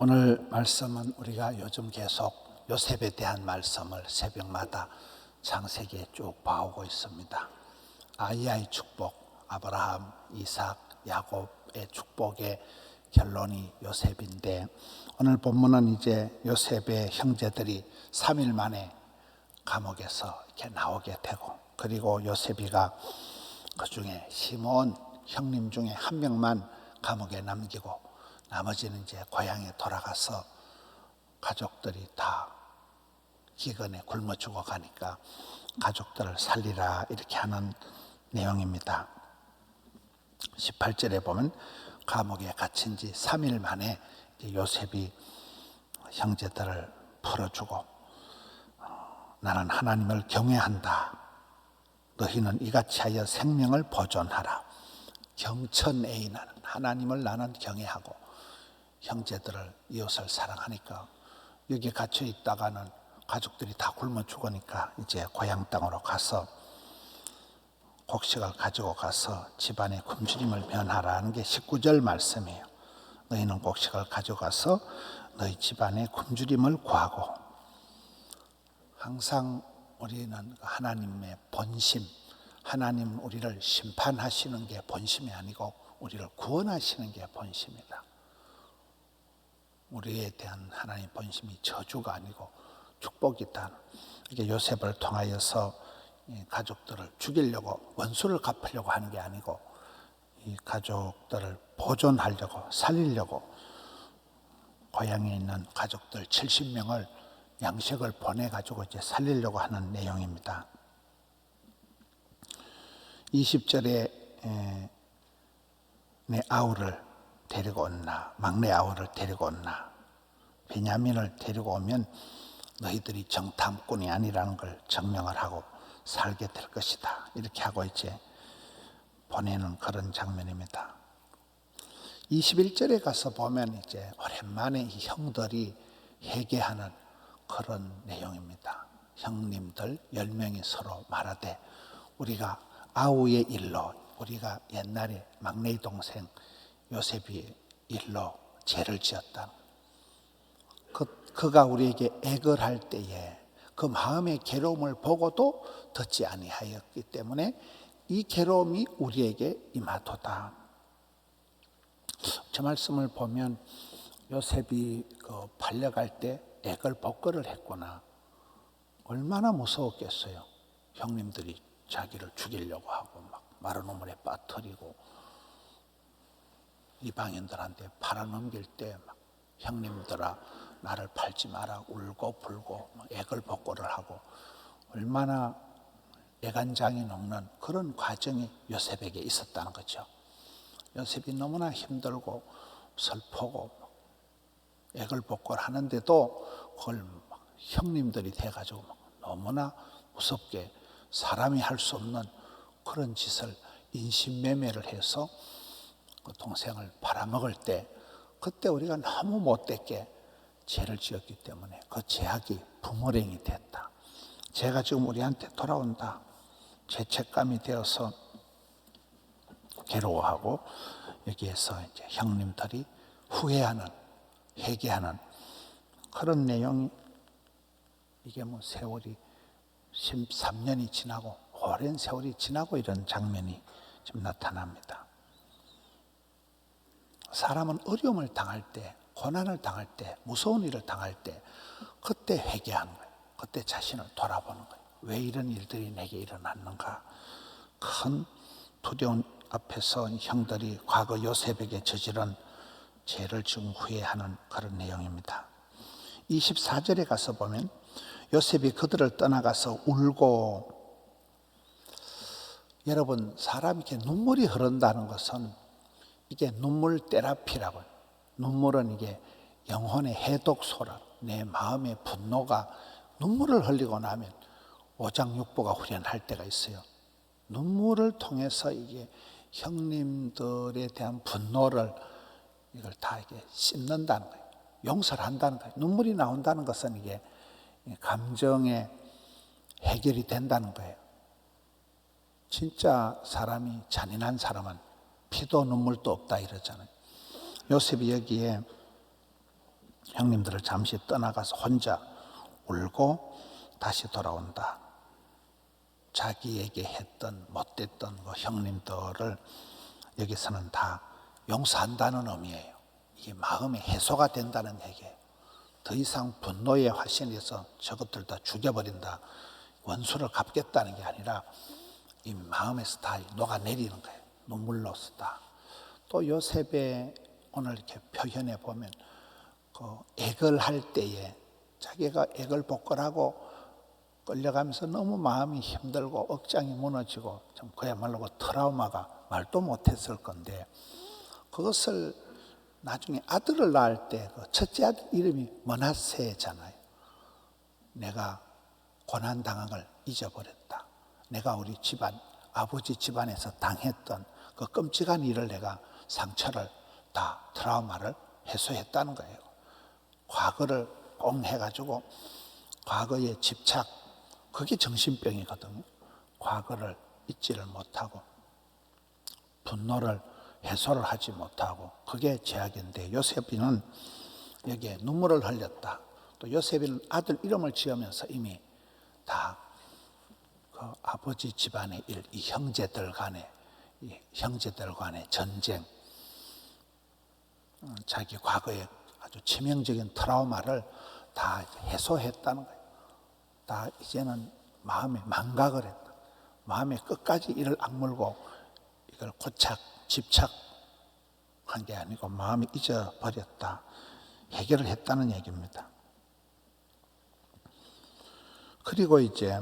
오늘 말씀은 우리가 요즘 계속 요셉에 대한 말씀을 새벽마다 창세기에 쭉 봐오고 있습니다. 아이의 축복, 아브라함, 이삭, 야곱의 축복의 결론이 요셉인데, 오늘 본문은 이제 요셉의 형제들이 3일 만에 감옥에서 이렇게 나오게 되고, 그리고 요셉이가 그 중에 시몬 형님 중에 한 명만 감옥에 남기고 나머지는 이제 고향에 돌아가서 가족들이 다 기근에 굶어 죽어가니까 가족들을 살리라 이렇게 하는 내용입니다. 18절에 보면 감옥에 갇힌 지 3일 만에 요셉이 형제들을 풀어주고, 나는 하나님을 경외한다. 너희는 이같이 하여 생명을 보존하라. 경천애인하는 하나님을 나는 경외하고 형제들을 이웃을 사랑하니까, 여기 갇혀 있다가는 가족들이 다 굶어 죽으니까 이제 고향 땅으로 가서 곡식을 가지고 가서 집안의 굶주림을 면하라는 게 19절 말씀이에요. 너희는 곡식을 가져가서 너희 집안의 굶주림을 구하고. 항상 우리는 하나님의 본심, 하나님 우리를 심판하시는 게 본심이 아니고 우리를 구원하시는 게 본심이다. 우리에 대한 하나님의 본심이 저주가 아니고 축복이다. 이게 요셉을 통하여서 가족들을 죽이려고, 원수를 갚으려고 하는 게 아니고 이 가족들을 보존하려고, 살리려고 고향에 있는 가족들 70명을 양식을 보내가지고 이제 살리려고 하는 내용입니다. 20절에 내 아우를 데리고 온나, 막내 아우를 데리고 온나, 베냐민을 데리고 오면 너희들이 정탐꾼이 아니라는 걸 증명을 하고 살게 될 것이다. 이렇게 하고 이제 보내는 그런 장면입니다. 21절에 가서 보면 이제 오랜만에 이 형들이 회개하는 그런 내용입니다. 형님들 10명이 서로 말하되, 우리가 아우의 일로, 우리가 옛날에 막내 동생 요셉이 일로 죄를 지었다. 그가 우리에게 애걸할 때에 그 마음의 괴로움을 보고도 듣지 아니하였기 때문에 이 괴로움이 우리에게 임하도다. 저 말씀을 보면 요셉이 팔려갈 때 애걸복걸을 했구나. 얼마나 무서웠겠어요. 형님들이 자기를 죽이려고 하고 막 마른 우물에 빠뜨리고 이방인들한테 팔아넘길 때 막 형님들아 나를 팔지 마라 울고 불고 애걸복걸을 하고, 얼마나 애간장이 녹는 그런 과정이 요셉에게 있었다는 거죠. 요셉이 너무나 힘들고 슬프고 애걸복걸 하는데도 그걸 막 형님들이 돼가지고 막 너무나 무섭게 사람이 할 수 없는 그런 짓을 인신매매를 해서 그 동생을 팔아먹을 때, 그때 우리가 너무 못됐게 죄를 지었기 때문에 그 죄악이 부모랭이 됐다. 죄가 지금 우리한테 돌아온다. 죄책감이 되어서 괴로워하고, 여기에서 이제 형님들이 후회하는, 회개하는 그런 내용이, 이게 뭐 세월이 13년이 지나고 오랜 세월이 지나고 이런 장면이 지금 나타납니다. 사람은 어려움을 당할 때, 고난을 당할 때, 무서운 일을 당할 때 그때 회개하는 거예요. 그때 자신을 돌아보는 거예요. 왜 이런 일들이 내게 일어났는가. 큰 두려움 앞에서 형들이 과거 요셉에게 저지른 죄를 지금 후회하는 그런 내용입니다. 24절에 가서 보면 요셉이 그들을 떠나가서 울고, 여러분 사람이 이렇게 눈물이 흐른다는 것은 이게 눈물 테라피라고요. 눈물은 이게 영혼의 해독소라. 내 마음의 분노가 눈물을 흘리고 나면 오장육부가 후련할 때가 있어요. 눈물을 통해서 이게 형님들에 대한 분노를 이걸 다 이게 씻는다는 거예요. 용서를 한다는 거예요. 눈물이 나온다는 것은 이게 감정의 해결이 된다는 거예요. 진짜 사람이 잔인한 사람은 피도 눈물도 없다 이러잖아요. 요셉이 여기에 형님들을 잠시 떠나가서 혼자 울고 다시 돌아온다. 자기에게 했던 못됐던 그 형님들을 여기서는 다 용서한다는 의미예요. 이게 마음의 해소가 된다는 얘기예요. 더 이상 분노의 화신에서 저것들 다 죽여버린다, 원수를 갚겠다는 게 아니라 이 마음에서 다 녹아내리는 거예요. 눈물로서 다. 또 요셉의 오늘 이렇게 표현해 보면 그 액을 할 때에 자기가 액을 복걸하고 끌려가면서 너무 마음이 힘들고 억장이 무너지고 좀 그야말로 그 트라우마가 말도 못했을 건데, 그것을 나중에 아들을 낳을 때 그 첫째 아들 이름이 머낫세잖아요. 내가 고난당한 걸 잊어버렸다. 내가 우리 집안, 아버지 집안에서 당했던 그 끔찍한 일을 내가 상처를 다 트라우마를 해소했다는 거예요. 과거를 꽁 해가지고 과거에 집착, 그게 정신병이거든요. 과거를 잊지를 못하고 분노를 해소를 하지 못하고 그게 죄악인데, 요셉이는 여기에 눈물을 흘렸다. 또 요셉이는 아들 이름을 지으면서 이미 다 그 아버지 집안의 일, 이 형제들 간의 전쟁, 자기 과거의 아주 치명적인 트라우마를 다 해소했다는 거예요. 다 이제는 마음에 망각을 했다. 마음에 끝까지 이를 악물고 이걸 집착한 게 아니고 마음이 잊어버렸다. 해결을 했다는 얘기입니다. 그리고 이제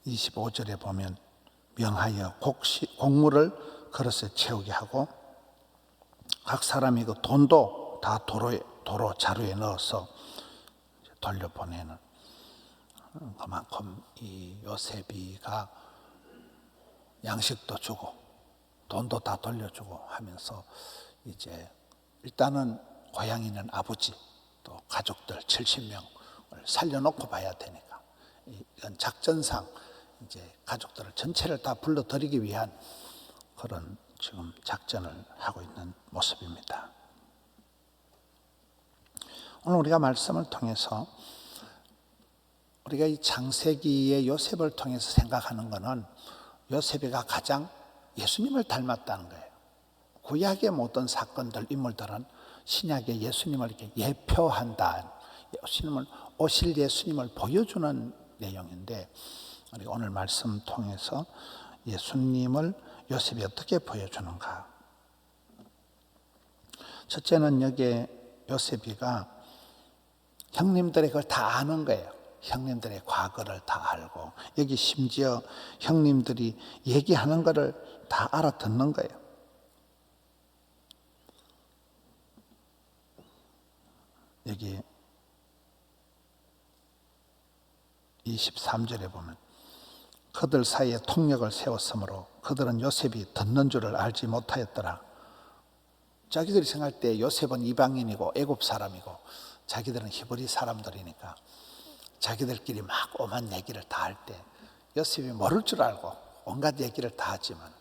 25절에 보면 명하여 곡물을 그릇에 채우게 하고 각 사람이 그 돈도 다 도로 자루에 넣어서 돌려보내는, 그만큼 이 요셉이가 양식도 주고 돈도 다 돌려주고 하면서 이제 일단은 고향에 있는 아버지 또 가족들 70명을 살려놓고 봐야 되니까 이건 작전상 이제 가족들을 전체를 다 불러들이기 위한 그런 지금 작전을 하고 있는 모습입니다. 오늘 우리가 말씀을 통해서 우리가 이 창세기의 요셉을 통해서 생각하는 것은 요셉이가 가장 예수님을 닮았다는 거예요. 구약의 모든 사건들, 인물들은 신약의 예수님을 이렇게 예표한다. 오실 예수님을 보여주는 내용인데, 우리가 오늘 말씀 통해서 예수님을 요셉이 어떻게 보여주는가. 첫째는 여기에 요셉이가 형님들의 그걸 다 아는 거예요. 형님들의 과거를 다 알고, 여기 심지어 형님들이 얘기하는 거를 다 알아듣는 거예요. 여기 23절에 보면 그들 사이에 통역을 세웠으므로 그들은 요셉이 듣는 줄을 알지 못하였더라. 자기들이 생각할 때 요셉은 이방인이고 애굽 사람이고 자기들은 히브리 사람들이니까 자기들끼리 막 오만 얘기를 다 할 때 요셉이 모를 줄 알고 온갖 얘기를 다 하지만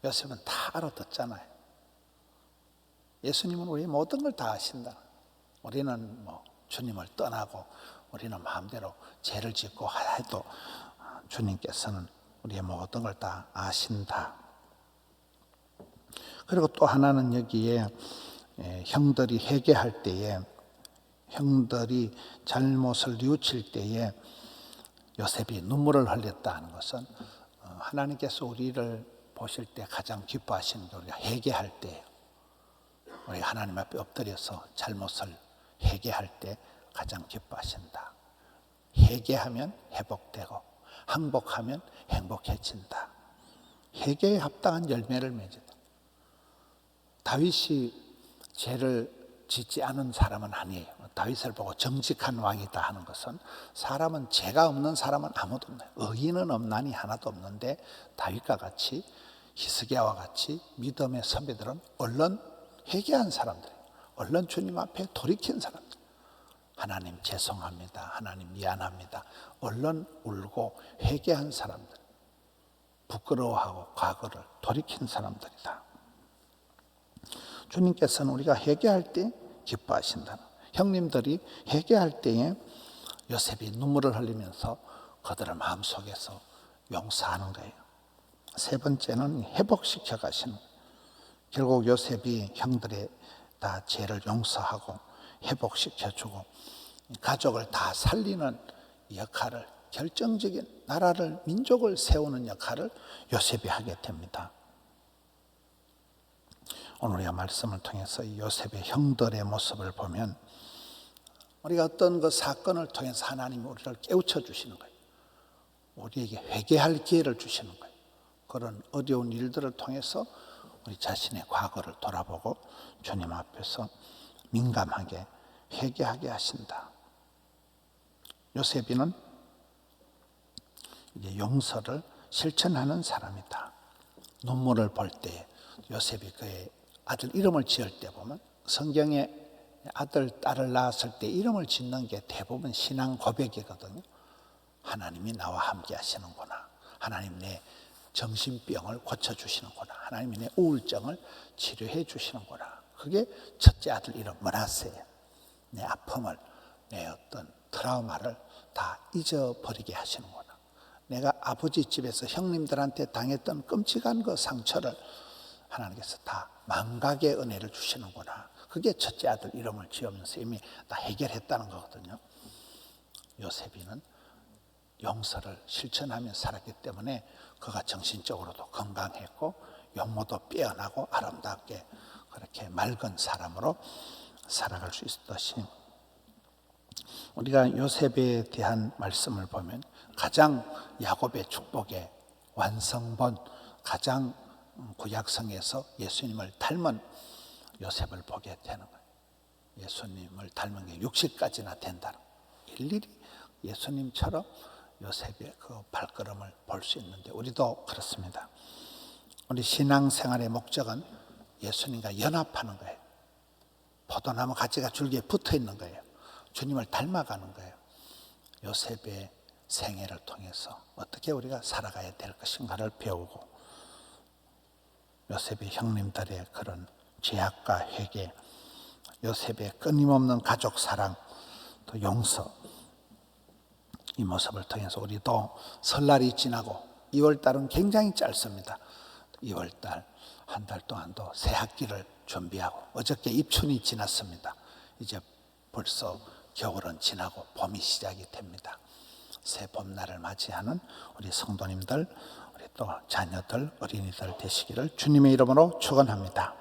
요셉은 다 알아듣잖아요. 예수님은 우리 모든 걸 다 아신다. 우리는 뭐 주님을 떠나고 우리는 마음대로 죄를 짓고 해도 주님께서는 우리의 모든 걸 다 아신다. 그리고 또 하나는 여기에 형들이 회개할 때에, 형들이 잘못을 뉘우칠 때에 요셉이 눈물을 흘렸다 하는 것은 하나님께서 우리를 보실 때 가장 기뻐하시는 게 우리가 회개할 때예요. 우리 하나님 앞에 엎드려서 잘못을 회개할 때 가장 기뻐하신다. 회개하면 회복되고 항복하면 행복해진다. 회개에 합당한 열매를 맺는다. 다윗이 죄를 짓지 않은 사람은 아니에요. 다윗을 보고 정직한 왕이다 하는 것은 사람은 죄가 없는 사람은 아무도 없나요? 의인은 없나니 하나도 없는데 다윗과 같이 히스기야와 같이 믿음의 선배들은 얼른 회개한 사람들이에요. 얼른 주님 앞에 돌이킨 사람들. 하나님 죄송합니다. 하나님 미안합니다. 얼른 울고 회개한 사람들. 부끄러워하고 과거를 돌이킨 사람들이다. 주님께서는 우리가 회개할 때 기뻐하신다. 형님들이 회개할 때에 요셉이 눈물을 흘리면서 그들의 마음속에서 용서하는 거예요. 세 번째는 회복시켜 가시는 거예요. 결국 요셉이 형들의 다 죄를 용서하고 회복시켜주고 가족을 다 살리는 역할을, 결정적인 나라를, 민족을 세우는 역할을 요셉이 하게 됩니다. 오늘의 말씀을 통해서 이 요셉의 형들의 모습을 보면 우리가 어떤 그 사건을 통해서 하나님이 우리를 깨우쳐 주시는 거예요. 우리에게 회개할 기회를 주시는 거예요. 그런 어려운 일들을 통해서 우리 자신의 과거를 돌아보고 주님 앞에서 민감하게 회개하게 하신다. 요셉이는 이제 용서를 실천하는 사람이다. 눈물을 볼 때 요셉이 그의 아들 이름을 지을 때 보면 성경에 아들, 딸을 낳았을 때 이름을 짓는 게 대부분 신앙 고백이거든요. 하나님이 나와 함께 하시는구나. 하나님 내 정신병을 고쳐주시는구나. 하나님이 내 우울증을 치료해 주시는구나. 그게 첫째 아들 이름 므낫세예요. 내 아픔을, 내 어떤 트라우마를 다 잊어버리게 하시는구나. 내가 아버지 집에서 형님들한테 당했던 끔찍한 그 상처를 하나님께서 다 망각의 은혜를 주시는구나. 그게 첫째 아들 이름을 지으면서 이미 다 해결했다는 거거든요. 요셉이는 용서를 실천하며 살았기 때문에 그가 정신적으로도 건강했고 용모도 빼어나고 아름답게 그렇게 맑은 사람으로 살아갈 수 있었듯이, 우리가 요셉에 대한 말씀을 보면 가장 야곱의 축복의 완성본, 가장 구약성에서 예수님을 닮은 요셉을 보게 되는 거예요. 예수님을 닮은 게 60까지나 된다는 거예요. 일일이 예수님처럼 요셉의 그 발걸음을 볼 수 있는데 우리도 그렇습니다. 우리 신앙생활의 목적은 예수님과 연합하는 거예요. 포도나무 가지가 줄기에 붙어 있는 거예요. 주님을 닮아가는 거예요. 요셉의 생애를 통해서 어떻게 우리가 살아가야 될 것인가를 배우고, 요셉의 형님들의 그런 죄악과 회개, 요셉의 끊임없는 가족 사랑, 또 용서, 이 모습을 통해서 우리도 설날이 지나고 2월달은 굉장히 짧습니다. 2월달 한 달 동안도 새 학기를 준비하고, 어저께 입춘이 지났습니다. 이제 벌써 겨울은 지나고 봄이 시작이 됩니다. 새 봄날을 맞이하는 우리 성도님들, 우리 또 자녀들, 어린이들 되시기를 주님의 이름으로 축원합니다.